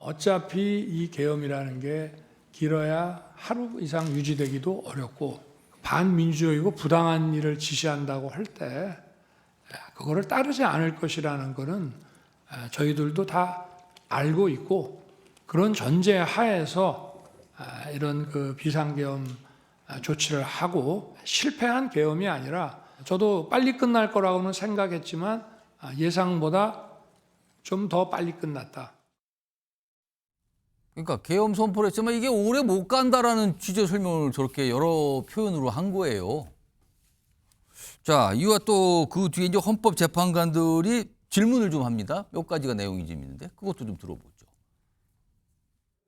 어차피 이 계엄이라는 게 길어야 하루 이상 유지되기도 어렵고 반민주적이고 부당한 일을 지시한다고 할 때 그거를 따르지 않을 것이라는 것은 저희들도 다 알고 있고 그런 전제 하에서 이런 그 비상계엄 조치를 하고 실패한 계엄이 아니라 저도 빨리 끝날 거라고는 생각했지만 예상보다 좀 더 빨리 끝났다. 그러니까 계엄 선포를 했지만 이게 오래 못 간다라는 취재 설명을 저렇게 여러 표현으로 한 거예요. 자, 이와 또 그 뒤에 이제 헌법재판관들이 질문을 좀 합니다. 몇 가지가 내용이 좀 있는데 그것도 좀 들어보죠.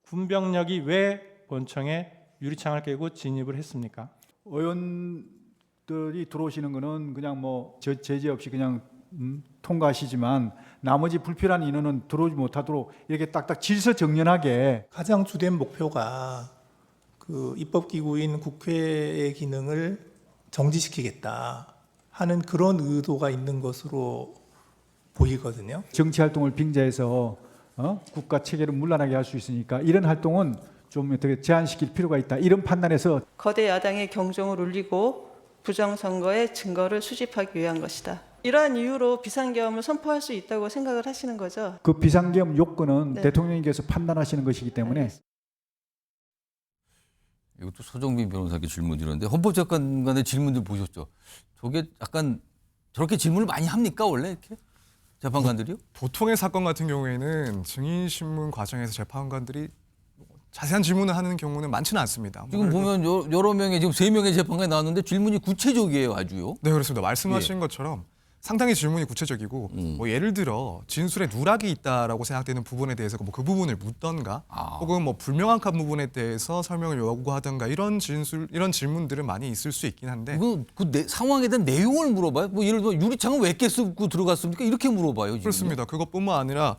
군병력이 왜 본청에 유리창을 깨고 진입을 했습니까? 의원들이 들어오시는 거는 그냥 뭐 제재 없이 그냥 통과하시지만 나머지 불필요한 인원은 들어오지 못하도록 이렇게 딱딱 질서정연하게 가장 주된 목표가 그 입법기구인 국회의 기능을 정지시키겠다 하는 그런 의도가 있는 것으로 보이거든요. 정치활동을 빙자해서 국가 체계를 문란하게 할 수 있으니까 이런 활동은 좀 어떻게 제한시킬 필요가 있다. 이런 판단에서 거대 야당의 경종을 울리고 부정선거의 증거를 수집하기 위한 것이다. 이러한 이유로 비상계엄을 선포할 수 있다고 생각을 하시는 거죠? 그 비상계엄 요건은 네. 대통령님께서 판단하시는 것이기 때문에 이것도 서정민 변호사께 질문드렸는데 헌법재판관의 질문들 보셨죠? 저게 약간 저렇게 질문을 많이 합니까 원래 이렇게 재판관들이요? 보통의 사건 같은 경우에는 증인신문 과정에서 재판관들이 자세한 질문을 하는 경우는 많지는 않습니다. 지금 보면 여러 명의 지금 3명의 재판관이 나왔는데 질문이 구체적이에요 아주요. 네, 그렇습니다. 말씀하신 것처럼 상당히 질문이 구체적이고 뭐 예를 들어 진술에 누락이 있다라고 생각되는 부분에 대해서 뭐 그 부분을 묻던가 혹은 뭐 불명확한 부분에 대해서 설명을 요구하던가 이런 질문들은 많이 있을 수 있긴 한데 상황에 대한 내용을 물어봐요. 뭐 예를 들어 유리창은 왜 깨쓰고 들어갔습니까? 이렇게 물어봐요. 지금. 그렇습니다. 그것뿐만 아니라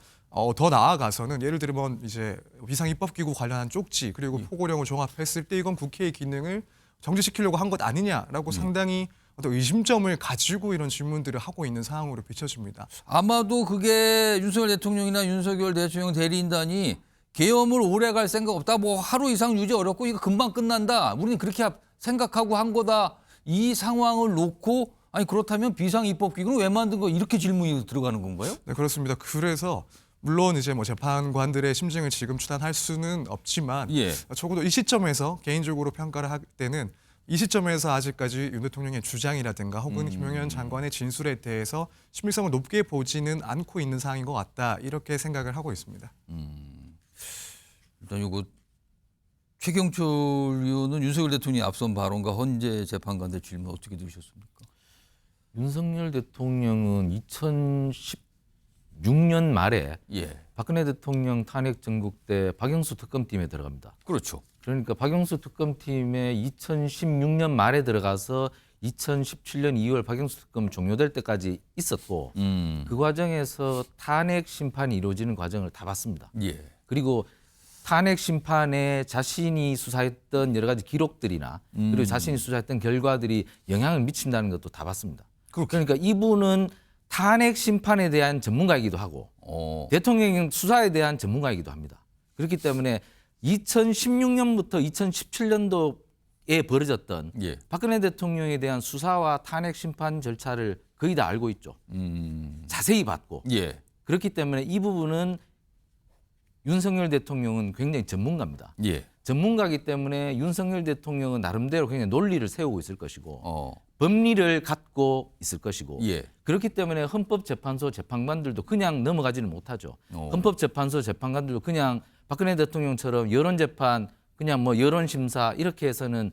더 나아가서는 예를 들면 이제 비상입법기구 관련한 쪽지 그리고 포고령을 종합했을 때 이건 국회의 기능을 정지시키려고 한 것 아니냐라고 상당히 어떤 의심점을 가지고 이런 질문들을 하고 있는 상황으로 비춰집니다. 아마도 그게 윤석열 대통령이나 윤석열 대통령 대리인단이 계엄을 오래 갈 생각 없다. 뭐 하루 이상 유지 어렵고 이거 금방 끝난다. 우리는 그렇게 생각하고 한 거다. 이 상황을 놓고 아니 그렇다면 비상입법기구는 왜 만든 거 이렇게 질문이 들어가는 건가요? 네, 그렇습니다. 그래서 물론 이제 뭐 재판관들의 심증을 지금 추단할 수는 없지만 적어도 이 시점에서 개인적으로 평가를 할 때는 이 시점에서 아직까지 윤 대통령의 주장이라든가 혹은 김용현 장관의 진술에 대해서 신빙성을 높게 보지는 않고 있는 상황인 것 같다. 이렇게 생각을 하고 있습니다. 일단 이거 최경철 의원은 윤석열 대통령이 앞선 발언과 헌재 재판관들 질문 어떻게 들으셨습니까? 윤석열 대통령은 2016년 말에 박근혜 대통령 탄핵 전국 때 박영수 특검팀에 들어갑니다. 그렇죠. 그러니까 박영수 특검팀에 2016년 말에 들어가서 2017년 2월 박영수 특검 종료될 때까지 있었고 그 과정에서 탄핵 심판이 이루어지는 과정을 다 봤습니다. 그리고 탄핵 심판에 자신이 수사했던 여러 가지 기록들이나 그리고 자신이 수사했던 결과들이 영향을 미친다는 것도 다 봤습니다. 그러니까 이분은 탄핵 심판에 대한 전문가이기도 하고 대통령 수사에 대한 전문가이기도 합니다. 그렇기 때문에 2016년부터 2017년도에 벌어졌던 박근혜 대통령에 대한 수사와 탄핵 심판 절차를 거의 다 알고 있죠. 자세히 봤고. 그렇기 때문에 이 부분은 윤석열 대통령은 굉장히 전문가입니다. 전문가이기 때문에 윤석열 대통령은 나름대로 굉장히 논리를 세우고 있을 것이고 법리를 갖고 있을 것이고 그렇기 때문에 헌법재판소 재판관들도 그냥 넘어가지는 못하죠. 헌법재판소 재판관들도 그냥 박근혜 대통령처럼 여론재판 그냥 뭐 여론심사 이렇게 해서는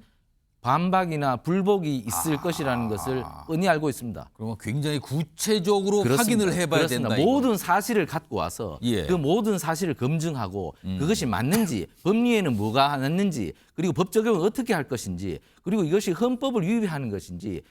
반박이나 불복이 있을 것이라는 것을 뻔히 알고 있습니다. 그러면 굉장히 구체적으로 확인을 해봐야 그렇습니다. 된다. 모든 사실을 갖고 와서 그 모든 사실을 검증하고 그것이 맞는지 법리에는 뭐가 맞는지 그리고 법 적용을 어떻게 할 것인지 그리고 이것이 헌법을 위배하는 것인지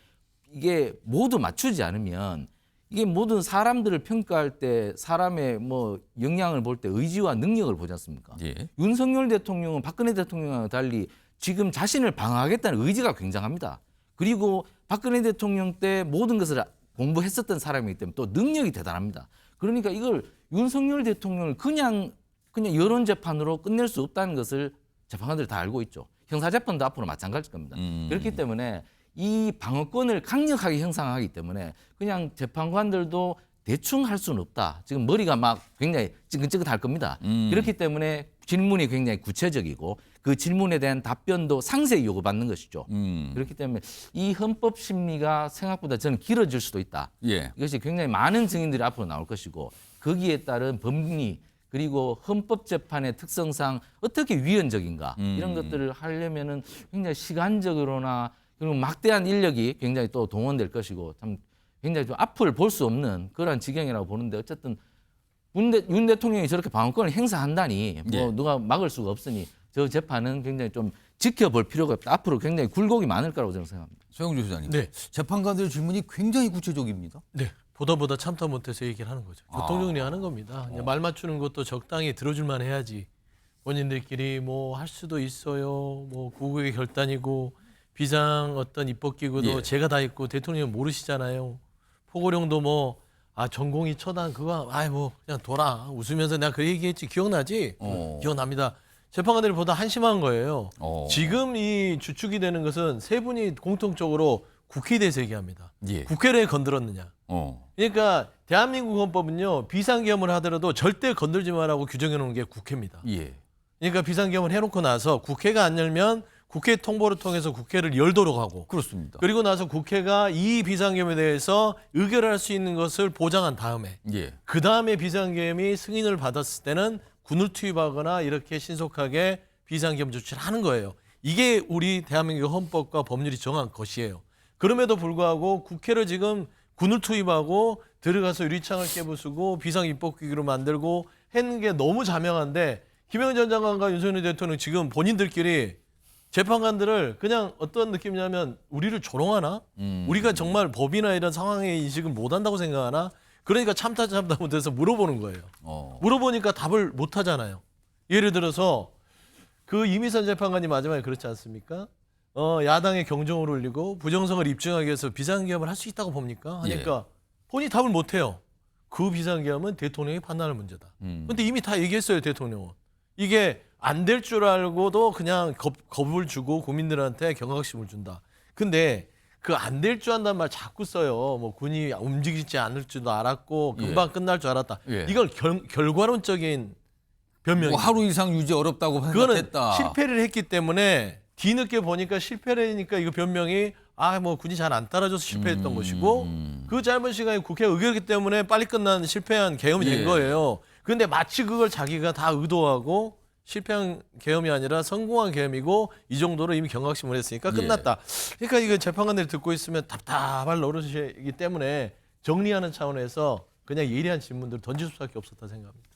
이게 모두 맞추지 않으면 이게 모든 사람들을 평가할 때 사람의 뭐 역량을 볼 때 의지와 능력을 보지 않습니까? 윤석열 대통령은 박근혜 대통령과 달리 지금 자신을 방어하겠다는 의지가 굉장합니다. 그리고 박근혜 대통령 때 모든 것을 공부했었던 사람이기 때문에 또 능력이 대단합니다. 그러니까 이걸 윤석열 대통령을 그냥 그냥 여론 재판으로 끝낼 수 없다는 것을 재판관들이 다 알고 있죠. 형사 재판도 앞으로 마찬가지일 겁니다. 그렇기 때문에 이 방어권을 강력하게 형성하기 때문에 그냥 재판관들도 대충 할 수는 없다. 지금 머리가 막 굉장히 찌긋찌긋할 겁니다. 그렇기 때문에 질문이 굉장히 구체적이고 그 질문에 대한 답변도 상세히 요구받는 것이죠. 그렇기 때문에 이 헌법 심리가 생각보다 저는 길어질 수도 있다. 예. 이것이 굉장히 많은 증인들이 앞으로 나올 것이고 거기에 따른 법리 그리고 헌법재판의 특성상 어떻게 위헌적인가 이런 것들을 하려면은 굉장히 시간적으로나 그리고 막대한 인력이 굉장히 또 동원될 것이고 참 굉장히 좀 앞을 볼 수 없는 그러한 지경이라고 보는데 어쨌든 윤 대통령이 저렇게 방어권을 행사한다니 뭐 예. 누가 막을 수가 없으니 저 재판은 굉장히 좀 지켜볼 필요가 없다. 앞으로 굉장히 굴곡이 많을 거라고 저는 생각합니다. 최영주 소장님. 네. 재판관들 질문이 굉장히 구체적입니다. 네. 보다 참다 못해서 얘기를 하는 거죠. 교통정리하는 겁니다. 그냥 말 맞추는 것도 적당히 들어줄만 해야지. 본인들끼리 뭐 할 수도 있어요. 뭐 국회의 결단이고 비상 어떤 입법기구도 예. 제가 다 있고 대통령이 모르시잖아요. 포고령도 뭐 전공이 처단 그거 뭐 그냥 둬라 웃으면서 내가 그 얘기했지 기억나지? 기억납니다. 재판관들이 보다 한심한 거예요. 지금 이 주축이 되는 것은 세 분이 공통적으로 국회에 대해서 얘기합니다. 예. 국회를 왜 건드렸느냐. 그러니까 대한민국 헌법은요 비상계엄을 하더라도 절대 건들지 말라고 규정해 놓은 게 국회입니다. 예. 그러니까 비상계엄을 해놓고 나서 국회가 안 열면 국회 통보를 통해서 국회를 열도록 하고 그렇습니다. 그리고 나서 국회가 이 비상계엄에 대해서 의결을 할 수 있는 것을 보장한 다음에 예. 그 다음에 비상계엄이 승인을 받았을 때는 군을 투입하거나 이렇게 신속하게 비상계엄 조치를 하는 거예요. 이게 우리 대한민국 헌법과 법률이 정한 것이에요. 그럼에도 불구하고 국회를 지금 군을 투입하고 들어가서 유리창을 깨부수고 비상입법기구로 만들고 했는 게 너무 자명한데 김영현 전 장관과 윤석열 대통령 지금 본인들끼리 재판관들을 그냥 어떤 느낌이냐면 우리를 조롱하나? 우리가 정말 법이나 이런 상황의 인식을 못한다고 생각하나? 그러니까 참다 못해서 물어보는 거예요. 물어보니까 답을 못하잖아요. 예를 들어서 그 이미선 재판관이 마지막에 그렇지 않습니까? 야당의 경종을 울리고 부정성을 입증하기 위해서 비상계엄을 할 수 있다고 봅니까? 하니까 본인이 답을 못해요. 그 비상계엄은 대통령이 판단할 문제다. 근데 이미 다 얘기했어요, 대통령은. 이게 안 될 줄 알고도 그냥 겁을 주고 국민들한테 경각심을 준다. 근데 그 안 될 줄 안다는 말 자꾸 써요. 뭐 군이 움직이지 않을 줄도 알았고 금방 끝날 줄 알았다. 예. 이걸 결과론적인 변명이. 뭐 하루 이상 유지 어렵다고 그거는 생각했다. 실패를 했기 때문에 뒤늦게 보니까 실패를 하니까 이거 변명이 뭐 군이 잘 안 따라줘서 실패했던 것이고 그 짧은 시간에 국회 의결이기 때문에 빨리 끝난 실패한 계엄이 된 거예요. 그런데 마치 그걸 자기가 다 의도하고 실패한 계엄이 아니라 성공한 계엄이고 이 정도로 이미 경각심을 했으니까 끝났다. 그러니까 이거 재판관들이 듣고 있으면 답답할 노릇이기 때문에 정리하는 차원에서 그냥 예리한 질문들을 던질 수밖에 없었다 생각합니다.